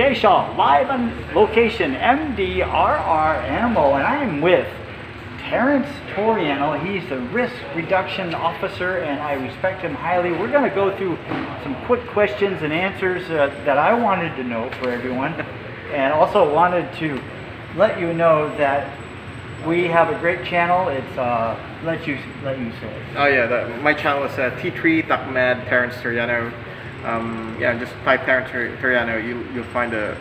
Jay Shaw, live on location, MDRRMO, and I am with Terence Toriano. He's the risk reduction officer, and I respect him highly. We're going to go through some quick questions and answers that I wanted to know for everyone, and also wanted to let you know that we have a great channel. It's let you say it. Oh yeah, my channel is T3 Takmed Terence Toriano. Yeah, just type Terence Toriano. You'll find a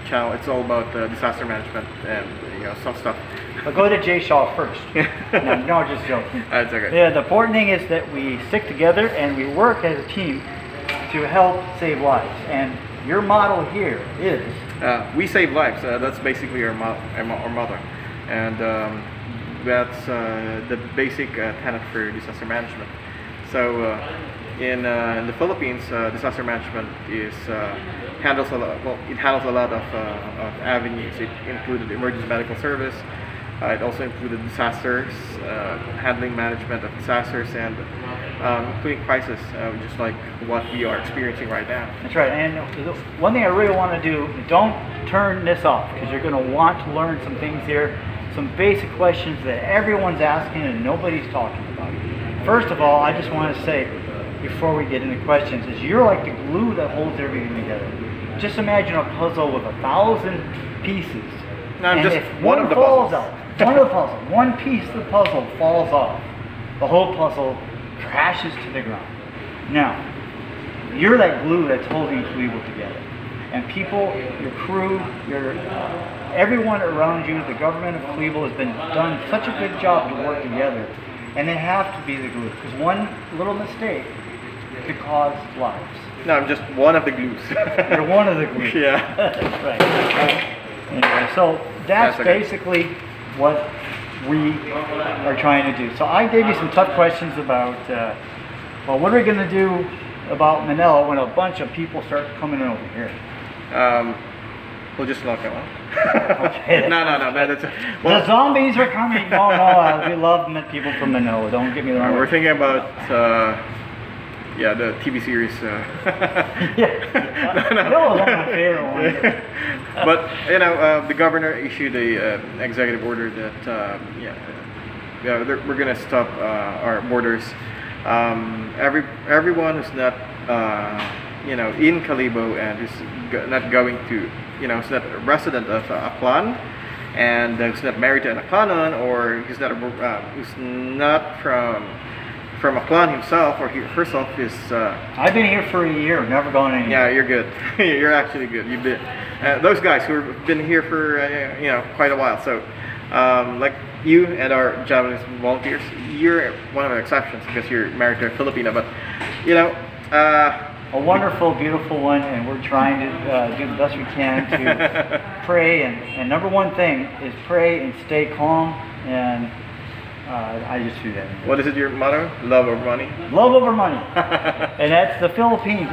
channel. It's all about disaster management and some stuff. But go to Jay Shaw first. No, just joking. That's okay. Yeah, the important thing is that we stick together and we work as a team to help save lives. And your motto here is we save lives. That's basically our motto, and that's the basic tenet for disaster management. So in the Philippines, disaster management handles a lot. Well, it handles a lot of avenues. It included emergency medical service. It also included disasters, handling management of disasters, and including crisis, just like what we are experiencing right now. That's right. And one thing I really want to do, don't turn this off, because you're going to want to learn some things here, some basic questions that everyone's asking and nobody's talking about. First of all, I just want to say, before we get into questions, is you're like the glue that holds everything together. Just imagine a puzzle with 1,000 pieces. No, I'm and just if one of the puzzles. One piece of the puzzle falls off, the whole puzzle crashes to the ground. Now, you're that glue that's holding Cleveland together. And people, your crew, everyone around you, the government of Cleveland has done such a good job to work together. And they have to be the glue, because one little mistake could cause lives. No, I'm just one of the glues. You're one of the glues. Yeah. That's right. Anyway, so that's okay. basically what we are trying to do. So I gave you some tough questions about, well, what are we going to do about Manila when a bunch of people start coming in over here? We'll just lock it one. Okay. No. That's the zombies are coming. No, we love people from Manila. Don't get me wrong. We're thinking about the TV series. Yeah. That was one of my favorite ones. But the governor issued a executive order that we're gonna stop our borders. Everyone who's not in Kalibo and who's not going to who's not a resident of Aklan, and who's not married to an Aklanon, or who's not from Aklan himself or herself is. I've been here for a year, never gone anywhere. Yeah, you're good. You're actually good. You've been those guys who have been here for quite a while. So, like you and our Japanese volunteers, you're one of the exceptions because you're married to a Filipino. But a wonderful, beautiful one, and we're trying to do the best we can to pray. And number one thing is pray and stay calm. And I just do that. What is it, your motto? Love over money? Love over money. And that's the Philippines.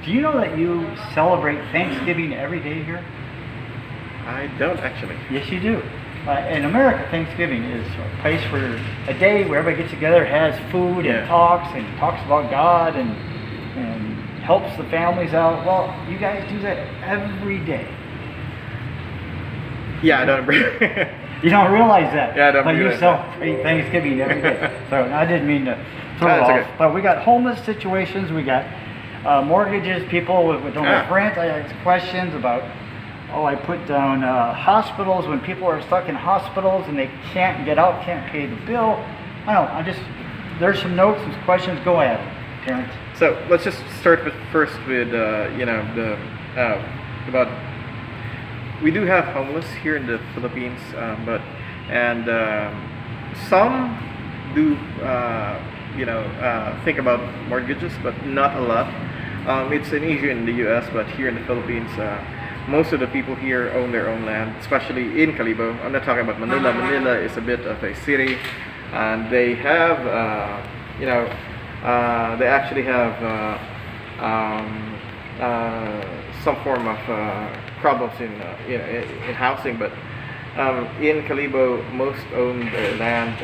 Do you know that you celebrate Thanksgiving every day here? I don't actually. Yes, you do. In America, Thanksgiving is a place where a day where everybody gets together, has food, and talks about God and helps the families out. Well, you guys do that every day. Yeah, I don't. You don't realize that. Yeah, I don't. But you celebrate Thanksgiving every day. So I didn't mean to throw it off. Okay. But we got homeless situations. We got mortgages. People with don't have rent. I asked questions about. I put down hospitals when people are stuck in hospitals and they can't get out, can't pay the bill. I don't know. There's some notes, some questions. Go ahead, Terence. So let's just start first with about. We do have homeless here in the Philippines, some do think about mortgages, but not a lot. It's an issue in the U.S., but here in the Philippines, most of the people here own their own land, especially in Kalibo. I'm not talking about Manila. Manila is a bit of a city, and they have they actually have some form of problems in housing, but in Kalibo, most own their land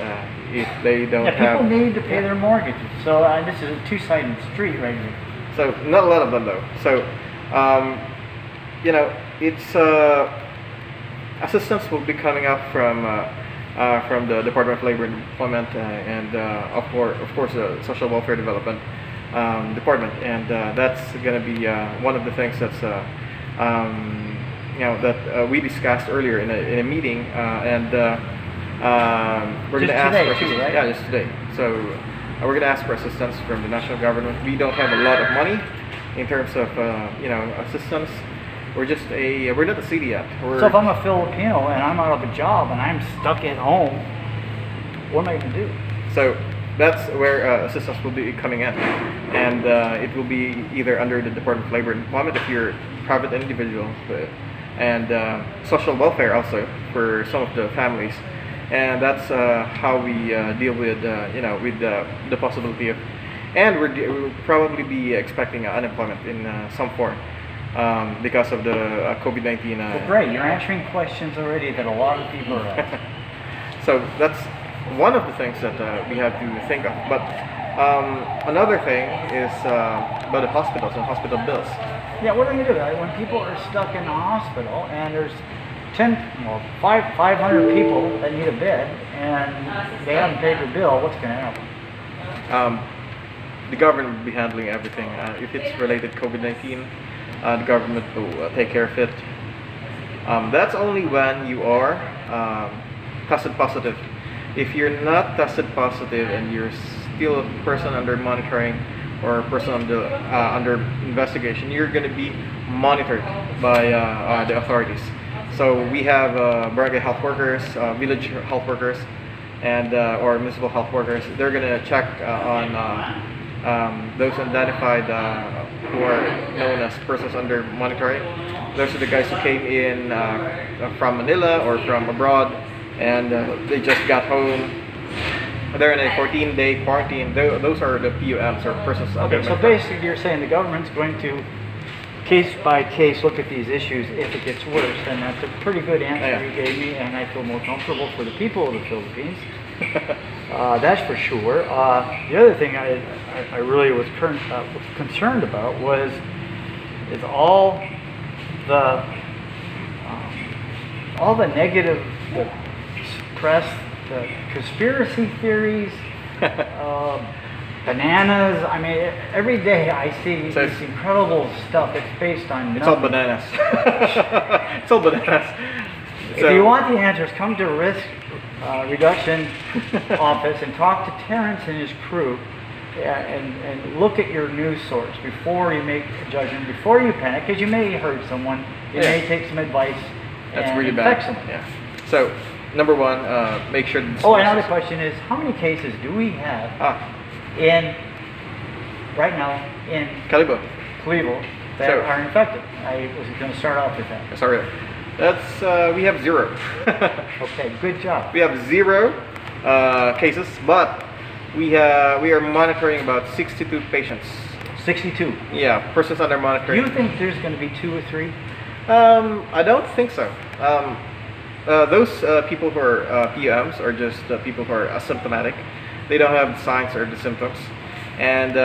if they don't have. People need to pay their mortgages. So this is a two-sided street right here. So not a lot of them though. So you know, it's assistance will be coming up from the Department of Labor and Employment and of course the Social Welfare Development Department, and that's going to be one of the things that's that we discussed earlier in a meeting, and we're going to ask today, for assistance. too, right? Yeah, just today. So we're going to ask for assistance from the national government. We don't have a lot of money in terms of assistance. We're not a city yet. So if I'm a Filipino and I'm out of a job and I'm stuck at home, what am I going to do? So that's where assistance will be coming in, and it will be either under the Department of Labor and Employment if you're a private individual, and social welfare also for some of the families, and that's how we deal with with the possibility of, and we'll probably be expecting unemployment in some form. Because of the COVID-19. Well, great, you're answering questions already that a lot of people are asking. So that's one of the things that we have to think of. But another thing is about the hospitals and hospital bills. Yeah, what are you going to do? When people are stuck in the hospital and there's 500 people that need a bed and they haven't paid their bill, what's going to happen? The government will be handling everything. If it's related to COVID-19, the government will take care of it. That's only when you are tested positive. If you're not tested positive and you're still a person under monitoring or a person under investigation, you're going to be monitored by the authorities. So we have barangay health workers, village health workers, and or municipal health workers. They're going to check on those identified who are known as persons under monitoring. Those are the guys who came in from Manila or from abroad, and they just got home. They're in a 14-day quarantine. Those are the PUMs, or persons under Okay, so monitoring. basically you're saying the government's going to case by case look at these issues if it gets worse, and that's a pretty good answer you gave me, and I feel more comfortable for the people of the Philippines. That's for sure. The other thing I really was concerned about is all the negative, the press, the conspiracy theories, bananas. I mean, every day I see this incredible stuff that's based on nothing. It's all bananas. It's all bananas. If you want the answers, come to Risk Reduction Office and talk to Terence and his crew, and look at your news source before you make a judgment, before you panic, because you may hurt someone, you may take some advice. That's and really infect bad. someone. Yeah. So number one, make sure. Another question is, how many cases do we have right now in Calibo that are infected? I was going to start off with that. Sorry, that's we have 0. Okay, good job. We have 0 cases, but we are monitoring about 62 patients. 62. Yeah, persons under Do monitoring. you think there's going to be 2 or 3? I don't think so. Those people who are PUMs are just people who are asymptomatic. They don't have signs or the symptoms, and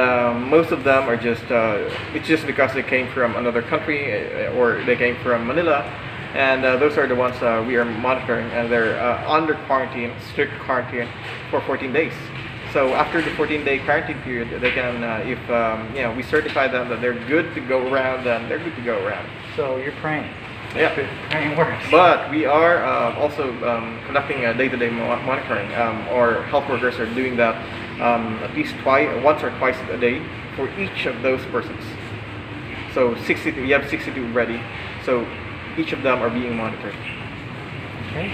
most of them are just it's just because they came from another country or they came from Manila, and those are the ones we are monitoring, and they're under quarantine, strict quarantine for 14 days. So after the 14-day quarantine period, they can, if we certify them that they're good to go around, then they're good to go around. So you're praying. Yeah. Praying works. But we are also conducting a day-to-day monitoring. Our health workers are doing that at least once or twice a day for each of those persons. So 62, we have 62 ready. So each of them are being monitored. Okay.